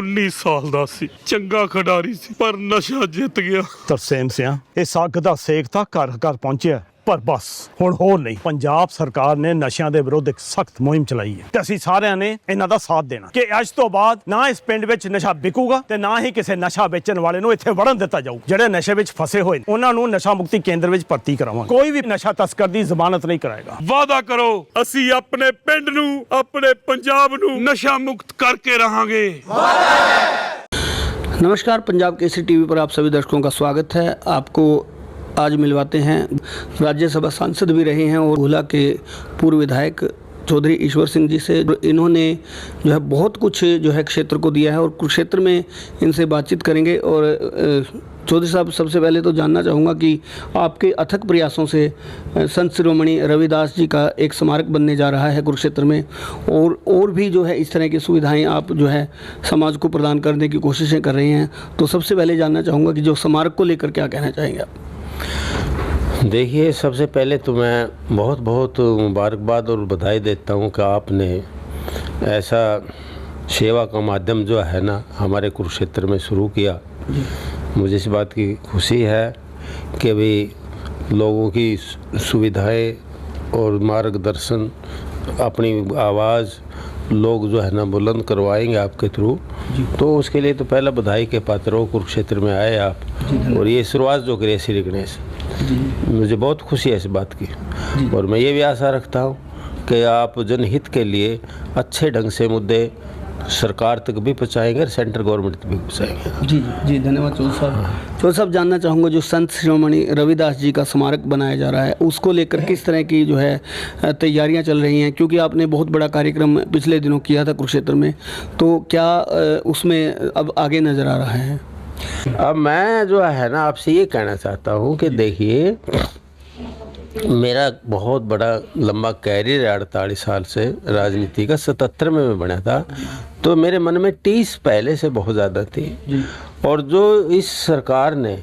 19 ਸਾਲ ਦਾ ਸੀ, ਚੰਗਾ ਖਿਡਾਰੀ ਸੀ, ਪਰ ਨਸ਼ਾ ਜਿੱਤ ਗਿਆ। ਤਰਸੇਮ ਸਿਆਂ ਇਹ ਸੱਗ ਦਾ ਸੇਕ ਤਾਂ ਘਰ ਘਰ ਪਹੁੰਚਿਆ, ਪਰ ਬਸ ਹੁਣ ਹੋਰ ਨਹੀਂ। ਪੰਜਾਬ ਸਰਕਾਰ ਨੇ ਨਸ਼ਿਆਂ ਦੇ ਵਿਰੁੱਧ ਇੱਕ ਸਖਤ ਮੁਹਿੰਮ ਚਲਾਈ ਹੈ ਤੇ ਅਸੀਂ ਸਾਰਿਆਂ ਨੇ ਇਹਨਾਂ ਦਾ ਸਾਥ ਦੇਣਾ ਕਿ ਅੱਜ ਤੋਂ ਬਾਅਦ ਨਾ ਇਸ ਪਿੰਡ ਵਿੱਚ ਨਸ਼ਾ ਵਿਕੂਗਾ ਤੇ ਨਾ ਹੀ ਕਿਸੇ ਨਸ਼ਾ ਵੇਚਣ ਵਾਲੇ ਨੂੰ ਇੱਥੇ ਵੜਨ ਦਿੱਤਾ ਜਾਊ। ਜਿਹੜੇ ਨਸ਼ੇ ਵਿੱਚ ਫਸੇ ਹੋਏ ਨੇ ਉਹਨਾਂ ਨੂੰ ਨਸ਼ਾ ਮੁਕਤੀ ਕੇਂਦਰ ਵਿੱਚ ਭਰਤੀ ਕਰਾਵਾਂਗੇ। ਕੋਈ ਵੀ ਨਸ਼ਾ ਤਸਕਰ ਦੀ ਜ਼ਮਾਨਤ ਨਹੀਂ ਕਰਾਏਗਾ। ਵਾਅਦਾ ਕਰੋ, ਅਸੀਂ ਆਪਣੇ ਪਿੰਡ ਨੂੰ, ਆਪਣੇ ਪੰਜਾਬ ਨੂੰ ਨਸ਼ਾ मुक्त करके रहेंगे। नमस्कार, पंजाब केसरी टीवी पर आप सभी दर्शकों का स्वागत है। आपको आज मिलवाते हैं राज्यसभा सांसद भी रहे हैं और भोला के पूर्व विधायक चौधरी ईश्वर सिंह जी से। इन्होंने जो है बहुत कुछ जो है क्षेत्र को दिया है और कुरुक्षेत्र में इनसे बातचीत करेंगे। और चौधरी साहब, सबसे पहले तो जानना चाहूँगा कि आपके अथक प्रयासों से संत शिरोमणि रविदास जी का एक स्मारक बनने जा रहा है कुरुक्षेत्र में, और भी जो है इस तरह की सुविधाएं आप जो है समाज को प्रदान करने की कोशिशें कर रहे हैं। तो सबसे पहले जानना चाहूँगा कि जो स्मारक को लेकर क्या कहना चाहेंगे आप? देखिए, सबसे पहले तो मैं बहुत बहुत मुबारकबाद और बधाई देता हूँ कि आपने ऐसा सेवा का माध्यम जो है ना हमारे कुरुक्षेत्र में शुरू किया। मुझे इस बात की खुशी है कि भाई लोगों की सुविधाएं और मार्गदर्शन, अपनी आवाज़ लोग जो है ना बुलंद करवाएंगे आपके थ्रू। तो उसके लिए तो पहला बधाई के पात्र हो, कुरुक्षेत्र में आए आप और ये शुरुआत जो करे श्री गणेश, मुझे बहुत खुशी है इस बात की। और मैं ये भी आशा रखता हूँ कि आप जनहित के लिए अच्छे ढंग से मुद्दे सरकार तक भी पहुँचाएंगे और सेंट्रल गवर्नमेंट तक भी पहुँचाएंगे। जी धन्यवाद चौधरी साहब। चौधरी साहब, जानना चाहूँगा जो संत शिरोमणि रविदास जी का स्मारक बनाया जा रहा है उसको लेकर किस तरह की जो है तैयारियाँ चल रही हैं? क्योंकि आपने बहुत बड़ा कार्यक्रम पिछले दिनों किया था कुरुक्षेत्र में, तो क्या उसमें अब आगे नज़र आ रहा है? अब मैं जो है ना आपसे ये कहना चाहता हूँ कि देखिए, मेरा बहुत बड़ा लंबा कैरियर है, 48 साल से राजनीति का। 77 में मैं बना था, तो मेरे मन में 30 पहले से बहुत ज़्यादा थी। और जो इस सरकार ने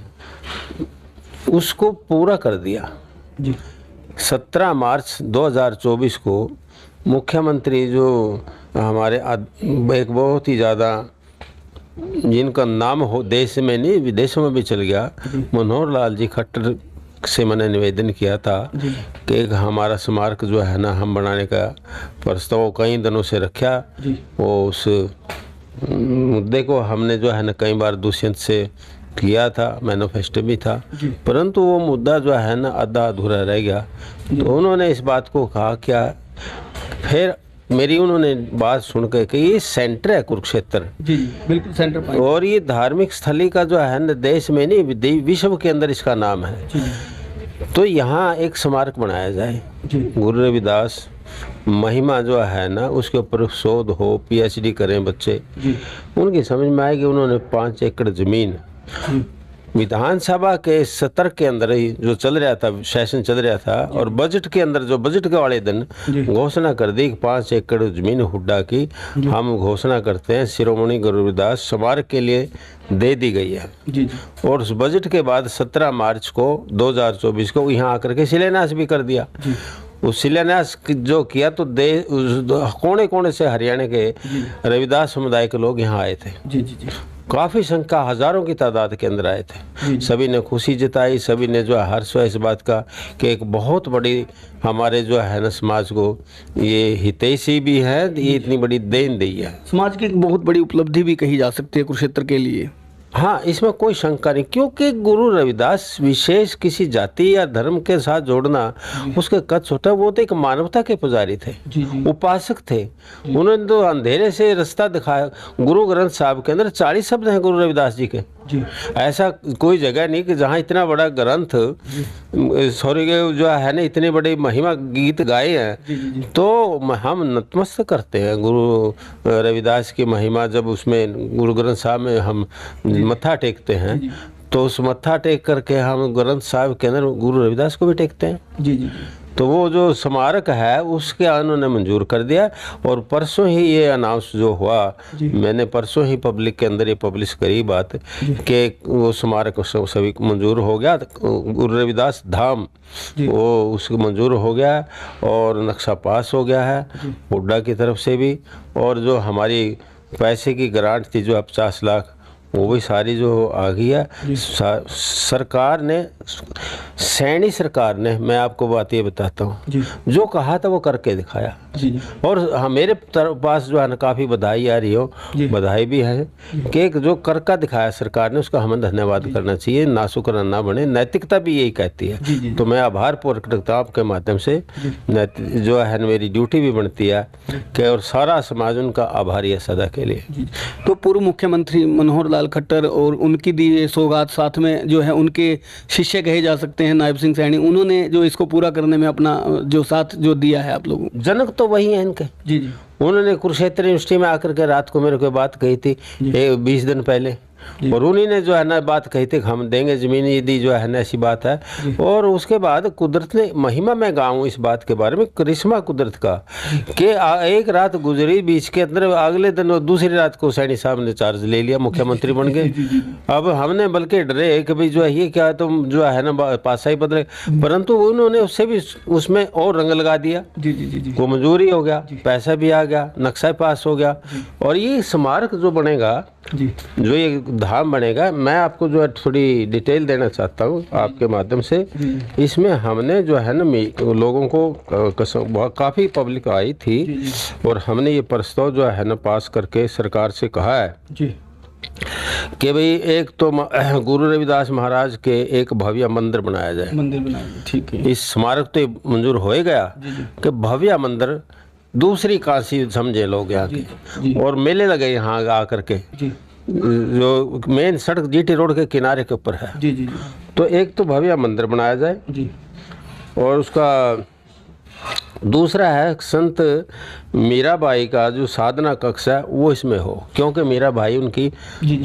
उसको पूरा कर दिया। 17 मार्च 2024 को मुख्यमंत्री जो हमारे एक बहुत ही ज़्यादा, जिनका नाम हो देश में नहीं विदेशों में भी चल गया, मनोहर लाल जी खट्टर से मैंने निवेदन किया था कि हमारा स्मारक जो है ना हम बनाने का प्रस्ताव कई दिनों से रखा। वो उस मुद्दे को हमने जो है ना कई बार दुष्यंत से किया था, मैनिफेस्टो भी था, परंतु वो मुद्दा जो है ना आधा अधूरा रह गया। तो उन्होंने इस बात को कहा क्या, फिर मेरी उन्होंने बात सुनकर कि ये सेंटर है कुरुक्षेत्र, बिल्कुल सेंटर पॉइंट, और ये धार्मिक स्थली का जो है ना देश में नहीं विश्व के अंदर इसका नाम है। तो यहाँ एक स्मारक बनाया जाए। गुरु रविदास महिमा जो है ना उसके ऊपर शोध हो, PhD करें बच्चे, उनकी समझ में आएगी। उन्होंने 5 एकड़ ज़मीन विधानसभा के सत्र के अंदर ही जो चल रहा था, सेशन चल रहा था, और बजट के अंदर जो बजट के वाले दिन घोषणा कर दी कि 5 एकड़ जमीन हुड्डा की हम घोषणा करते हैं शिरोमणि गुरु रविदास स्मारक के लिए दे दी गई है। और उस बजट के बाद 17 मार्च को 2024 को यहाँ आकर के शिलान्यास भी कर दिया। उस शिलान्यास जो किया तो कोने कोने से हरियाणा के रविदास समुदाय के लोग यहाँ आए थे। काफ़ी संख्या, हज़ारों की तादाद के अंदर आए थे। सभी ने खुशी जताई, सभी ने जो है हर्ष हुआ इस बात का कि एक बहुत बड़ी हमारे जो है ना समाज को ये हितैषी भी है, ये इतनी बड़ी देन दी है। समाज की एक बहुत बड़ी उपलब्धि भी कही जा सकती है कुरुक्षेत्र के लिए। हाँ, इसमें कोई शंका नहीं, क्योंकि गुरु रविदास विशेष किसी जाति या धर्म के साथ जोड़ना उसके कद छोटा। वो तो एक मानवता के पुजारी थे, उपासक थे। उन्होंने तो अंधेरे से रास्ता दिखाया। गुरु ग्रंथ साहब के अंदर 40 शब्द हैं गुरु रविदास जी के। ऐसा कोई जगह नहीं कि जहाँ इतना बड़ा ग्रंथ जो है ना इतने बड़े महिमा गीत गाए हैं। तो हम नतमस्तक करते हैं गुरु रविदास की महिमा। जब उसमें गुरु ग्रंथ साहब में हम मत्था टेकते हैं तो उस मत्था टेक करके हम ग्रंथ साहब के अंदर गुरु रविदास को भी टेकते हैं। तो वो जो स्मारक है उसके उन्होंने मंजूर कर दिया। और परसों ही ये अनाउंस जो हुआ, मैंने परसों ही पब्लिक के अंदर ये पब्लिश करी बात कि वो स्मारक सभी मंजूर हो गया। गुरु रविदास धाम वो उसको मंजूर हो गया और नक्शा पास हो गया है हुड्डा की तरफ से भी। और जो हमारी पैसे की ग्रांट थी जो 50 लाख, वो भी सारी जो आ गई है। सरकार ने, सैनी सरकार ने, मैं आपको बात ये बताता हूँ, जो कहा था वो करके दिखाया। और हाँ, मेरे पास जो है ना काफ़ी बधाई आ रही हो, बधाई भी है कि एक जो कर का दिखाया सरकार ने, उसका हमें धन्यवाद करना चाहिए, नाशुक्र ना बने। नैतिकता भी यही कहती है। तो मैं आभार पूर्वक रखता हूँ आपके माध्यम से, जो है मेरी ड्यूटी भी बनती है कि और सारा समाज उनका आभारी है सदा के लिए। तो पूर्व मुख्यमंत्री मनोहर लाल खट्टर और उनकी दी सौगात, साथ में जो है उनके शिष्य कहे जा सकते हैं नायब सिंह सैनी, उन्होंने जो इसको पूरा करने में अपना जो साथ जो दिया है आप लोगों को। जनक तो वही है इनके। जी जी। उन्होंने कुरुक्षेत्र यूनिवर्सिटी में आकर के रात को मेरे को बात कही थी 20 दिन पहले, और उन्हीं ने जो है ना बात कही थी कि हम देंगे ज़मीन, यदि जो है ना ऐसी बात है। और उसके बाद कुदरत ने महिमा, मैं गाऊँ इस बात के बारे में, करिश्मा कुदरत का, कि एक रात गुजरी, बीच के अंदर अगले दिन और दूसरी रात को सैनी साहब ने चार्ज ले लिया, मुख्यमंत्री बन गए। अब हमने बल्कि डरे कि भाई जो है ये क्या, तुम जो है ना पासा ही बदले, परंतु उन्होंने उससे भी उसमें और रंग लगा दिया। वो मंजूरी हो गया, पैसा भी आ गया, नक्शा पास हो गया। और ये स्मारक जो बनेगा, जो ये धाम बनेगा, मैं आपको जो है थोड़ी डिटेल देना चाहता हूँ आपके माध्यम से। इसमें हमने जो है ना लोगों को काफ़ी पब्लिक आई थी, और हमने ये प्रस्ताव जो है ना पास करके सरकार से कहा है कि भाई एक तो गुरु रविदास महाराज के एक भव्य मंदिर बनाया जाए। मंदिर बनाया, ठीक है। इस स्मारक तो मंजूर हो गया कि भव्य मंदिर, दूसरी काशी समझे लोग यहाँ के, और मेले लगे यहाँ आकर के, जो मेन सड़क जीटी रोड के किनारे के ऊपर है। तो एक तो भव्य मंदिर बनाया जाए, और उसका दूसरा है संत मीराबाई का जो साधना कक्ष है वो इसमें हो, क्योंकि मीराबाई उनकी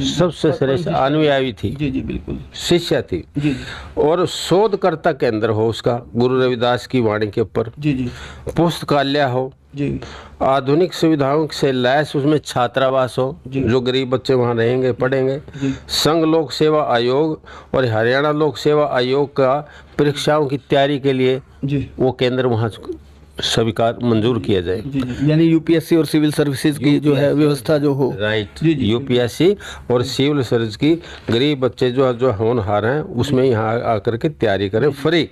सबसे श्रेष्ठ अनुयायी थी, बिल्कुल शिष्या थी। और शोधकर्ता केंद्र हो उसका, गुरु रविदास की वाणी के ऊपर। पुस्तकालय हो, आधुनिक सुविधाओं से लैस उसमें छात्रावास हो, जो गरीब बच्चे वहाँ रहेंगे, पढ़ेंगे। संघ लोक सेवा आयोग और हरियाणा लोक सेवा आयोग का परीक्षाओं की तैयारी के लिए वो केंद्र वहाँ स्वीकार मंजूर किया जाए। यानी यूपीएससी और सिविल सर्विसेज की जो है व्यवस्था जो हो। राइट, यूपीएससी और सिविल सर्विस की गरीब बच्चे जो होनहार हैं उसमें यहाँ आकर के तैयारी करें फ्री।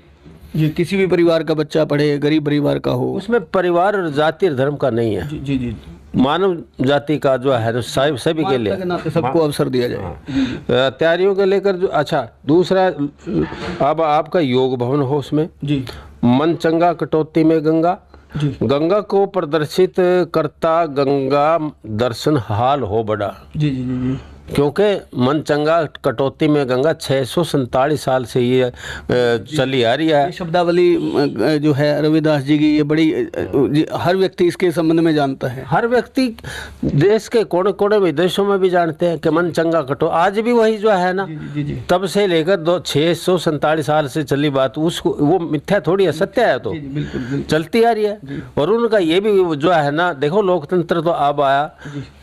जी, किसी भी परिवार का बच्चा पढ़े, गरीब परिवार का हो, उसमें परिवार और जाति और धर्म का नहीं है। जी, मानव जाति का जो है सभी के लिए सबको अवसर दिया जाए तैयारियों को लेकर। जो अच्छा दूसरा, अब आपका योग भवन हो उसमें। मन चंगा कटौती में गंगा, गंगा को प्रदर्शित करता गंगा दर्शन हाल हो बड़ा। जी। क्योंकि मन चंगा कटौती में गंगा 647 साल से ये चली आ रही है। ये शब्दावली जो है रविदास जी की, ये बड़ी हर व्यक्ति इसके संबंध में जानता है। हर व्यक्ति देश के कोने कोने विदेशों में भी जानते हैं कि मन चंगा कटो। आज भी वही जो है ना, तब से लेकर 647 साल से चली बात, उसको वो मिथ्या थोड़ी है, सत्य है, तो चलती आ रही है। और उनका ये भी जो है ना, देखो लोकतंत्र तो अब आया,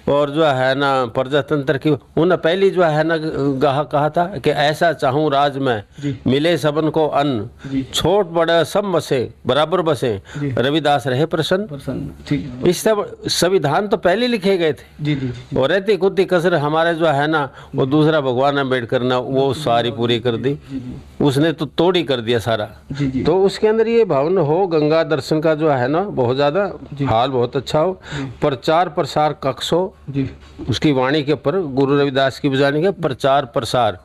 और जो है ना प्रजातंत्र की उन्होंने पहली जो है ना कहा था कि ऐसा चाहूँ राज में मिले सबन को अन्न, छोट बड़ा सब बसे बराबर बसे, रविदास रहे प्रसन्न। इस सब संविधान तो पहले लिखे गए थे। और रहती कुत्ती कसर हमारे जो है ना, वो दूसरा भगवान अम्बेडकर ने वो सारी पूरी कर दी, उसने तो तोड़ी कर दिया सारा। तो उसके अंदर ये भवन हो, गंगा दर्शन का जो है ना बहुत ज़्यादा हाल बहुत अच्छा हो, प्रचार प्रसार कक्ष हो, उसकी वाणी के ऊपर गुरु रविदास की बजाने के प्रचार प्रसार।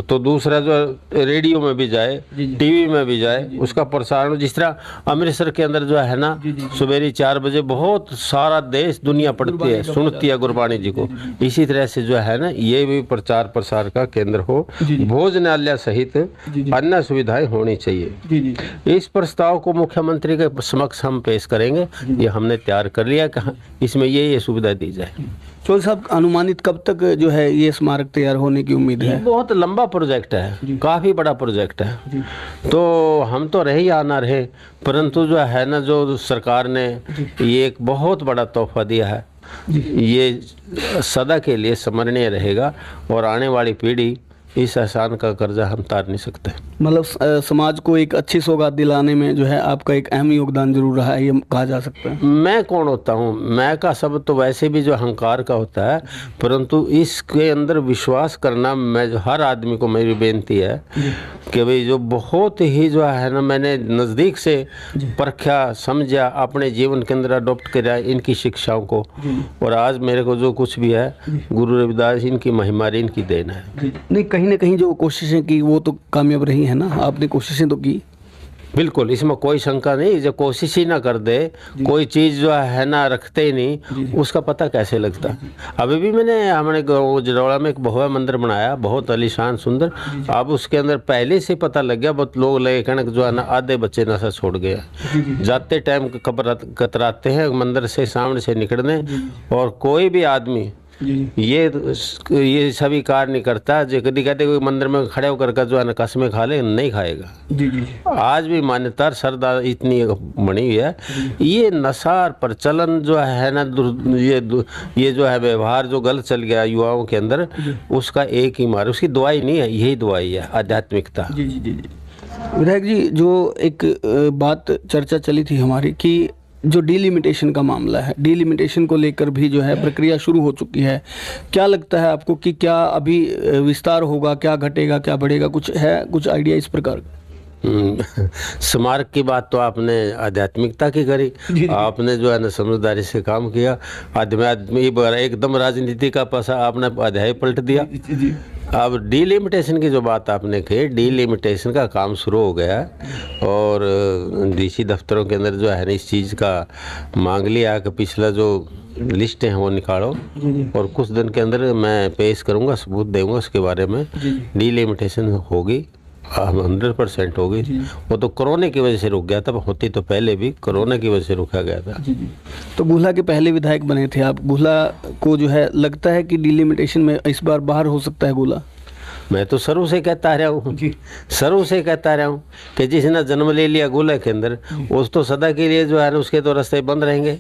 तो दूसरा जो रेडियो में भी जाए, टीवी में भी जाए, उसका प्रसारण। जिस तरह अमृतसर के अंदर जो है ना सवेरे 4 बजे बहुत सारा देश दुनिया पढ़ती है, सुनती है गुरबाणी जी को, इसी तरह से जो है ना ये भी प्रचार प्रसार का केंद्र हो। भोजनालय सहित अन्य सुविधाएं होनी चाहिए। इस प्रस्ताव को मुख्यमंत्री के समक्ष हम पेश करेंगे। ये हमने तैयार कर लिया कि इसमें ये सुविधा दी जाए। चौधरी साहब, अनुमानित कब तक जो है ये स्मारक तैयार होने की उम्मीद है? बहुत लंबा प्रोजेक्ट है, काफ़ी बड़ा प्रोजेक्ट है। तो हम तो रहे या ना रहे, परंतु जो है ना, जो सरकार ने ये एक बहुत बड़ा तोहफा दिया है, ये सदा के लिए स्मरणीय रहेगा। और आने वाली पीढ़ी इस एहसान का कर्जा हम तार नहीं सकते। मतलब समाज को एक अच्छी सौगात दिलाने में जो है आपका एक अहम योगदान जरूर रहा है, ये कहा जा सकता है। मैं कौन होता हूँ? मैं का शब्द तो वैसे भी जो अहंकार का होता है, परंतु इसके अंदर विश्वास करना, मैं हर आदमी को मेरी बेनती है कि भाई जो बहुत ही जो है ना मैंने नज़दीक से परखा, समझा, अपने जीवन के अंदर अडॉप्ट करा इनकी शिक्षाओं को, और आज मेरे को जो कुछ भी है गुरु रविदास इनकी महिमा, इनकी देन है। नहीं, कहीं ना कहीं जो कोशिशें की वो तो कामयाब रही है ना, आपने कोशिशें तो की। बिल्कुल, इसमें कोई शंका नहीं। जो कोशिश ही ना कर दे, कोई चीज़ जो है ना रखते ही नहीं, उसका पता कैसे लगता। अभी भी हमने जड़ौला में एक भव्य मंदिर बनाया, बहुत आलीशान सुंदर। अब उसके अंदर पहले से पता लग गया, बहुत लोग लगे कहने जो है ना आधे बच्चे नशा छोड़ गए। जाते टाइम कतराते हैं मंदिर से सामने से निकलने, और कोई भी आदमी ये सभी कार्य नहीं करता। जो कभी कहते कोई मंदिर में खड़े होकर जो है ना कसमें खा ले, नहीं खाएगा। आज भी मान्यता श्रद्धा इतनी बनी हुई है। ये नशा प्रचलन जो है ना, ये जो है व्यवहार जो गलत चल गया युवाओं के अंदर, उसका एक ही मार्ग, उसकी दवाई नहीं है, यही दवाई है, आध्यात्मिकता। विधायक जी, जो एक बात चर्चा चली थी हमारी कि जो डीलिमिटेशन का मामला है, डीलिमिटेशन को लेकर भी जो है प्रक्रिया शुरू हो चुकी है। क्या लगता है आपको कि क्या अभी विस्तार होगा, क्या घटेगा, क्या बढ़ेगा, कुछ है, कुछ आइडिया इस प्रकार का? स्मारक की बात तो आपने आध्यात्मिकता की करी, आपने जो है ना समझदारी से काम किया। आदमी एकदम राजनीति का पासा आपने अध्याय पलट दिया। अब डीलिमिटेशन की जो बात आपने की, डीलिमिटेशन का काम शुरू हो गया, और डीसी दफ्तरों के अंदर जो है ना इस चीज़ का मांग लिया कि पिछला जो लिस्ट हैं वो निकालो, और कुछ दिन के अंदर मैं पेश करूंगा, सबूत दूंगा उसके बारे में। डीलिमिटेशन होगी, 100% होगी। वो तो कोरोना की वजह से रुक गया था, होती तो पहले भी कोरोना की वजह से रुका गया था। तो गुहला के पहले विधायक बने थे आप, गुहला को जो है लगता है कि डीलिमिटेशन में इस बार बाहर हो सकता है गुहला? मैं तो शुरू से कहता रहा हूँ, शुरू से कहता रहा हूँ कि जिसने जन्म ले लिया गुहला के अंदर, उस तो सदा के लिए जो है ना उसके तो रास्ते बंद रहेंगे।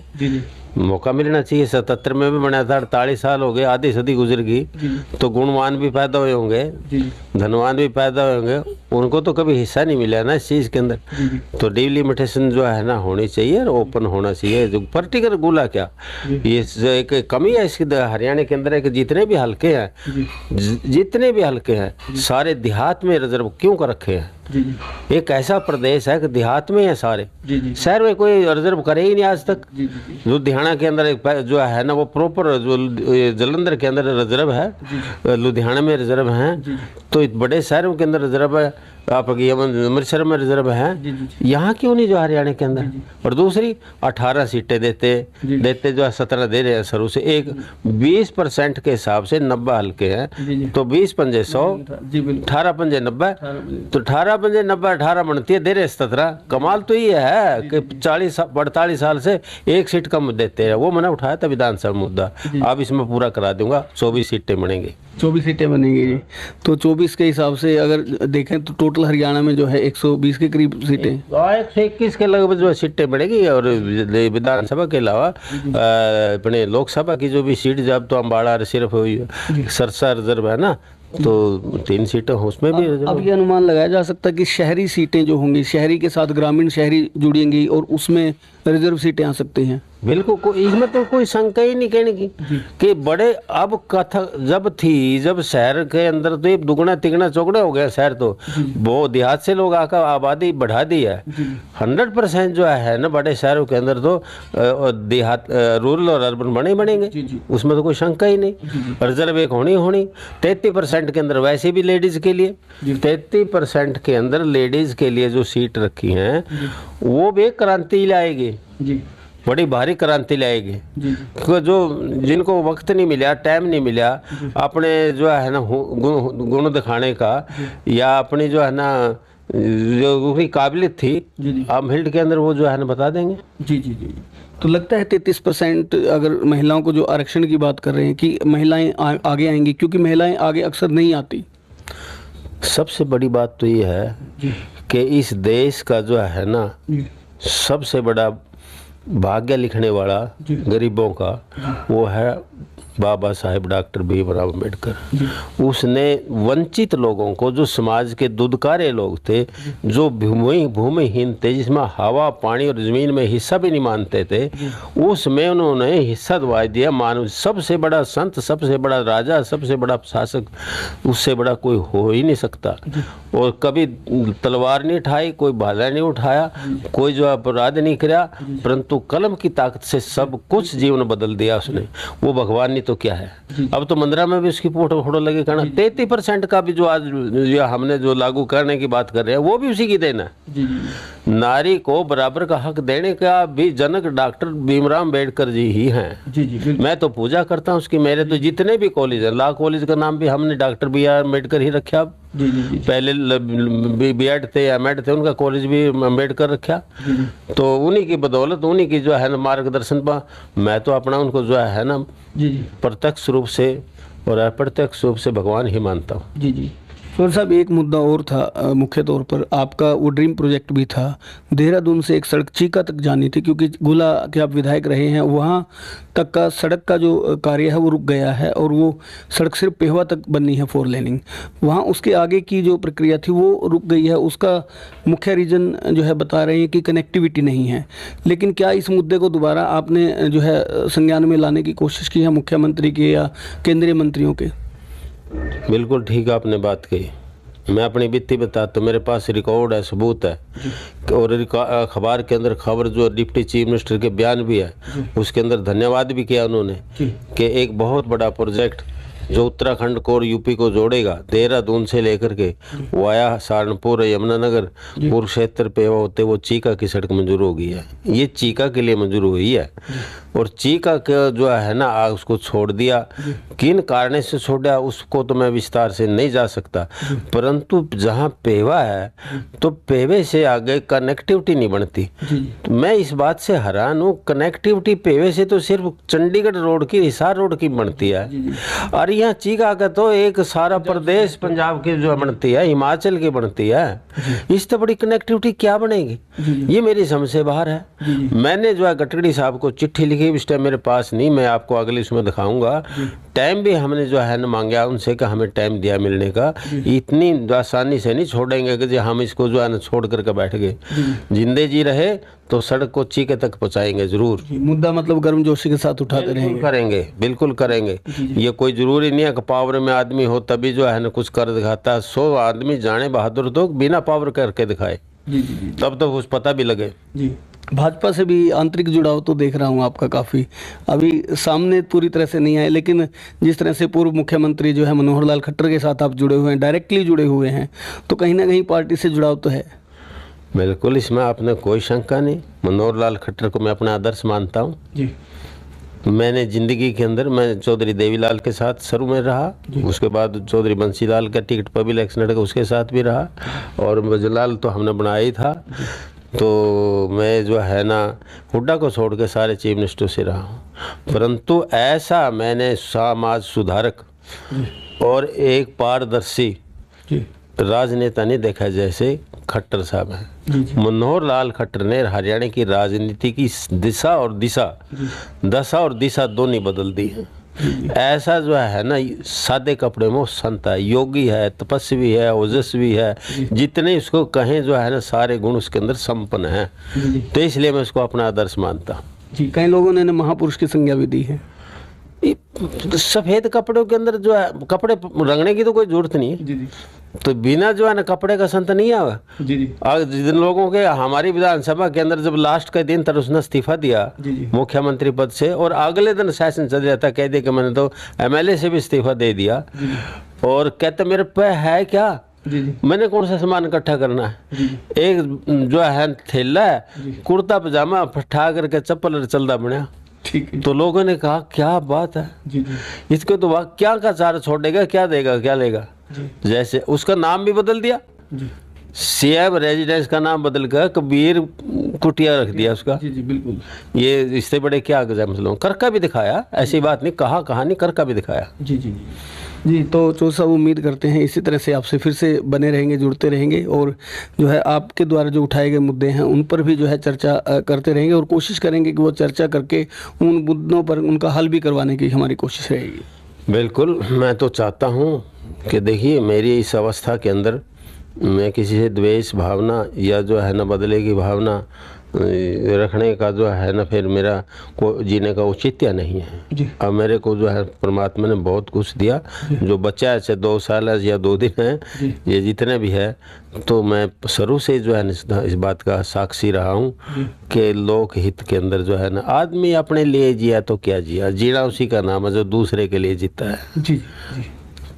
मौका मिलना चाहिए। 77 में भी बना था, 48 साल हो गए, आधी सदी गुजर गई, तो गुणवान भी पैदा हुए होंगे, धनवान भी पैदा हुए होंगे, उनको तो कभी हिस्सा नहीं मिला ना इस चीज़ के अंदर। तो डीलिमिटेशन जो है ना होनी चाहिए, और ओपन होना चाहिए। जो पर्टिकुलर गुला क्या, ये एक कमी है इसकी हरियाणा के अंदर है कि जितने भी हल्के हैं, जितने भी हल्के हैं सारे देहात में रिजर्व क्यों कर रखे हैं। एक ऐसा प्रदेश है कि देहात में है सारे, शहर में कोई रिजर्व करे ही नहीं आज तक। लुधियाना के अंदर एक जो है ना वो प्रॉपर, जो जलंधर के अंदर रिजर्व है, लुधियाना में रिजर्व है, तो बड़े शहरों के अंदर रिजर्व है, आपकी अमृतसर में रिजर्व है, यहाँ क्यों नहीं जो हरियाणा के अंदर। और दूसरी 18 सीटें देते जो है 17 दे रहे हैं शुरू से। एक 20% के हिसाब से 90 हल्के हैं, तो 20 पंजे 100, 18 पंजे 90, तो 18 पंजे 90, 18 बनती है, दे रहे 17। कमाल तो ये है कि 40-48 साल से एक सीट कम देते हैं। वो मैंने उठाया था विधानसभा मुद्दा, अब इसमें पूरा करा दूंगा, 24 सीटें बनेंगी। 24 सीटें बनेंगी जी। तो 24 के हिसाब से अगर देखें तो टोटल हरियाणा में जो है 120 के करीब सीटें, 121 के लगभग जो सीटें बढ़ेगी। और विधानसभा के अलावा अपने लोकसभा की जो भी सीट, जब तो अम्बाड़ा सिर्फ सरसा रिजर्व है ना, तो 3 सीटें उसमें भी। अब ये अनुमान लगाया जा सकता है कि शहरी सीटें जो होंगी, शहरी के साथ ग्रामीण शहरी जुड़ेंगी और उसमें रिजर्व सीटें आ सकती हैं। बिल्कुल, इसमें तो कोई शंका ही नहीं कहने की कि बड़े अब कथा जब शहर के अंदर तो ये दुगना तिगना चौगड़ा हो गया शहर, तो वो देहात से लोग आकर आबादी बढ़ा दी है। 100% जो है ना बड़े शहरों के अंदर तो देहात, रूरल और अर्बन बनेंगे, उसमें तो कोई शंका ही नहीं। रिजर्व एक होनी 33% के अंदर वैसे भी लेडीज के लिए, 33% के अंदर लेडीज के लिए जो सीट रखी हैं वो भी क्रांति लाएगी, बड़ी भारी क्रांति लाएगी। जो जिनको वक्त नहीं मिला, टाइम नहीं मिला अपने जो है ना गुण दिखाने का, या अपनी जो है ना जो भी काबिलियत थी, अब हिल्ड के अंदर वो जो है ना बता देंगे। जी। तो लगता है 33% अगर महिलाओं को जो आरक्षण की बात कर रहे हैं कि महिलाएं आगे आएंगी, क्योंकि महिलाएं आगे अक्सर नहीं आती। सबसे बड़ी बात तो ये है कि इस देश का जो है ना सबसे बड़ा भाग्य लिखने वाला गरीबों का वो है बाबा साहेब डॉक्टर भीमराव अम्बेडकर। उसने वंचित लोगों को, जो समाज के दुदकारे लोग थे, जो भूमिहीन थे, जिसमें हवा पानी और जमीन में हिस्सा भी नहीं मानते थे, उसमें उन्होंने हिस्सा दिवा दिया। मानव सबसे बड़ा संत, सबसे बड़ा राजा, सबसे बड़ा शासक, उससे बड़ा कोई हो ही नहीं सकता। और कभी तलवार नहीं उठाई, कोई भाला नहीं उठाया, कोई जो अपराध नहीं किया, परंतु कलम की ताकत से सब कुछ जीवन बदल दिया उसने। वो भगवान नहीं तो क्या है। अब तो मंदिरा में भी उसकी फोटो लगे करना। 33% का भी जो आज हमने जो लागू करने की बात कर रहे हैं, वो भी उसी की देन है। नारी को बराबर का हक देने का भी जनक डॉक्टर भीमराव अम्बेडकर जी ही हैं। मैं तो पूजा करता हूँ उसकी। मेरे तो जितने भी कॉलेज है, लॉ कॉलेज का नाम भी हमने डॉक्टर बी आर अम्बेडकर ही रखा। पहले B.Ed थे, M.Ed थे, उनका कॉलेज भी अम्बेडकर रखा। तो उन्हीं की बदौलत, उन्हीं की जो है ना मार्गदर्शन पर मैं तो अपना उनको जो है ना प्रत्यक्ष रूप से और अप्रत्यक्ष रूप से भगवान ही मानता हूँ। जी। सर साहब, एक मुद्दा और था, मुख्य तौर पर आपका वो ड्रीम प्रोजेक्ट भी था। देहरादून से एक सड़क चीका तक जानी थी, क्योंकि गुला के आप विधायक रहे हैं, वहाँ तक का सड़क का जो कार्य है वो रुक गया है, और वो सड़क सिर्फ पेहवा तक बननी है 4 लेनिंग। वहाँ उसके आगे की जो प्रक्रिया थी वो रुक गई है। उसका मुख्य रीज़न जो है बता रहे हैं कि कनेक्टिविटी नहीं है। लेकिन क्या इस मुद्दे को दोबारा आपने जो है संज्ञान में लाने की कोशिश की है मुख्यमंत्री के या केंद्रीय मंत्रियों के? बिल्कुल ठीक आपने बात कही। मैं अपनी बीती बताता हूँ, मेरे पास रिकॉर्ड है, सबूत है, और अखबार के अंदर खबर जो डिप्टी चीफ मिनिस्टर के बयान भी है, उसके अंदर धन्यवाद भी किया उन्होंने कि एक बहुत बड़ा प्रोजेक्ट जो उत्तराखंड को और यूपी को जोड़ेगा, देहरादून से लेकर के वाया सहारनपुर, यमुनानगर, कुरुक्षेत्र पे होते वो चीका की सड़क मंजूर हो गई है। ये चीका के लिए मंजूर हुई है। और चीका का जो है ना उसको छोड़ दिया। किन कारण से छोड़ा उसको तो मैं विस्तार से नहीं जा सकता, परंतु जहाँ पेवा है तो पेवे से आगे कनेक्टिविटी नहीं बनती। तो मैं इस बात से हैरान हूँ, कनेक्टिविटी पेवे से तो सिर्फ चंडीगढ़ रोड की, हिसार रोड की बनती है, और यहाँ चीका का तो एक सारा प्रदेश पंजाब की जो बनती है, हिमाचल की बनती है। इससे बड़ी कनेक्टिविटी क्या बनेगी? ये मेरी समझ से बाहर है। मैंने जो है गडकरी साहब को चिट्ठी लिखी, इस टाइम मेरे पास नहीं, मैं आपको अगले इसमें दिखाऊंगा। टाइम भी हमने जो है ना मांगा उनसे कि हमें टाइम दिया मिलने का। इतनी आसानी से नहीं छोड़ेंगे कि जो हम इसको जो है ना छोड़ करके बैठ गए। जिंदे जी रहे तो सड़क को चीके तक पहुंचाएंगे जरूर। मुद्दा मतलब गर्मजोशी के साथ उठाते रहेंगे। करेंगे, बिल्कुल करेंगे। ये कोई जरूरी नहीं है कि पावर में आदमी हो तभी जो है ना कुछ कर दिखाता है। 100 आदमी जाने बहादुर तो बिना पावर करके दिखाए, तब तो कुछ पता भी लगे। भाजपा से भी आंतरिक जुड़ाव तो देख रहा हूँ आपका काफ़ी, अभी सामने पूरी तरह से नहीं आए, लेकिन जिस तरह से पूर्व मुख्यमंत्री जो है मनोहर लाल खट्टर के साथ आप जुड़े हुए हैं, डायरेक्टली जुड़े हुए हैं, तो कहीं ना कहीं पार्टी से जुड़ाव तो है। बिल्कुल, इसमें आपने कोई शंका नहीं। मनोहर लाल खट्टर को मैं अपना आदर्श मानता हूँ। मैंने ज़िंदगी के अंदर मैं चौधरी देवीलाल के साथ शुरू में रहा, उसके बाद चौधरी बंसीलाल का टिकट पर भी इलेक्शन लड़का उसके साथ भी रहा, और बजलाल तो हमने बनाया ही था। तो मैं जो है ना हुड्डा को छोड़ के सारे चीफ मिनिस्टर से रहा हूँ, परंतु ऐसा मैंने समाज सुधारक और एक पारदर्शी राजनेता नहीं देखा जैसे खट्टर साहब हैं। मनोहर लाल खट्टर ने हरियाणा की राजनीति की दिशा और दिशा दोनों बदल दी है। ऐसा जो है ना सादे कपड़े में संत है, योगी है, तपस्वी है, ओजस्वी है, जितने इसको कहें जो है ना सारे गुण उसके अंदर संपन्न हैं। तो इसलिए मैं उसको अपना आदर्श मानता हूँ। कई लोगों ने महापुरुष की संज्ञा भी दी है। सफेद कपड़ों के अंदर जो है कपड़े रंगने की तो कोई जरूरत नहीं है। तो बिना जो है ना कपड़े का संत नहीं आवा। जिन लोगों के हमारी विधानसभा के अंदर जब लास्ट का दिन था उसने इस्तीफा दिया मुख्यमंत्री पद से, और अगले दिन सेशन चल जाता, कह दे कि मैंने तो MLA से भी इस्तीफा दे दिया, और कहते मेरे पे है क्या, मैंने कौन सा सामान इकट्ठा करना है। एक जो है थैला है, कुर्ता पजामा फटा करके चप्पल चलता बना। तो लोगों ने कहा क्या बात है, इसको तो क्या का चार छोड़ेगा, क्या देगा, क्या लेगा। जैसे उसका नाम भी बदल दिया, CM रेजिडेंस का नाम बदल कर कबीर कुटिया रख दिया उसका। बिल्कुल। ये इससे बड़े क्या मतलब, करका भी दिखाया, ऐसी बात नहीं, कहा कहानी करका भी दिखाया। जी, तो चौधरी साहब उम्मीद करते हैं इसी तरह से आपसे फिर से बने रहेंगे, जुड़ते रहेंगे और जो है आपके द्वारा जो उठाए गए मुद्दे हैं उन पर भी जो है चर्चा करते रहेंगे और कोशिश करेंगे कि वो चर्चा करके उन मुद्दों पर उनका हल भी करवाने की हमारी कोशिश रहेगी। बिल्कुल, मैं तो चाहता हूँ कि देखिए मेरी इस अवस्था के अंदर मैं किसी से द्वेष भावना या जो है ना बदले की भावना रखने का जो है ना फिर मेरा को जीने का औचित्य नहीं है जी। अब मेरे को जो है परमात्मा ने बहुत कुछ दिया, जो बच्चा है चाहे 2 साल है या 2 दिन है, ये जितने भी है, तो मैं शुरू से जो है ना इस बात का साक्षी रहा हूँ कि लोक हित के अंदर जो है ना आदमी अपने लिए जिया तो क्या जिया, जीना उसी का नाम है जो दूसरे के लिए जीता है। जी जी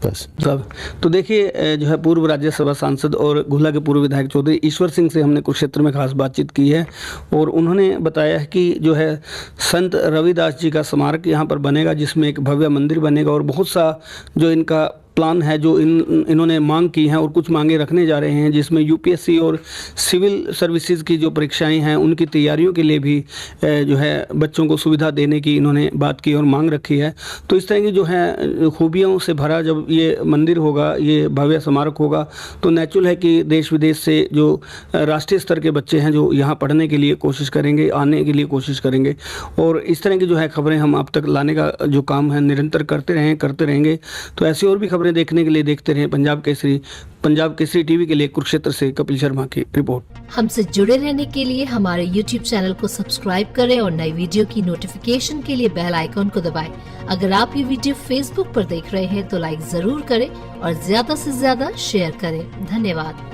बस साहब, तो देखिए जो है पूर्व राज्यसभा सांसद और गुहला के पूर्व विधायक चौधरी ईश्वर सिंह से हमने कुरुक्षेत्र में खास बातचीत की है और उन्होंने बताया है कि जो है संत रविदास जी का स्मारक यहाँ पर बनेगा, जिसमें एक भव्य मंदिर बनेगा और बहुत सा जो इनका प्लान है, जो इन्होंने मांग की हैं और कुछ मांगे रखने जा रहे हैं, जिसमें यूपीएससी और सिविल सर्विसेज की जो परीक्षाएं हैं उनकी तैयारियों के लिए भी जो है बच्चों को सुविधा देने की इन्होंने बात की और मांग रखी है। तो इस तरह की जो है खूबियों से भरा जब ये मंदिर होगा, ये भव्य स्मारक होगा, तो नेचुरल है कि देश विदेश से जो राष्ट्रीय स्तर के बच्चे हैं जो यहाँ पढ़ने के लिए कोशिश करेंगे, आने के लिए कोशिश करेंगे और इस तरह की जो है खबरें हम आप तक लाने का जो काम है निरंतर करते रहेंगे। तो ऐसी और भी खबरें देखने के लिए देखते रहें पंजाब केसरी टीवी के लिए कुरुक्षेत्र से कपिल शर्मा की रिपोर्ट। हमसे जुड़े रहने के लिए हमारे YouTube चैनल को सब्सक्राइब करें और नई वीडियो की नोटिफिकेशन के लिए बेल आइकॉन को दबाएं। अगर आप ये वीडियो Facebook पर देख रहे हैं तो लाइक जरूर करें और ज्यादा से ज्यादा शेयर करें। धन्यवाद।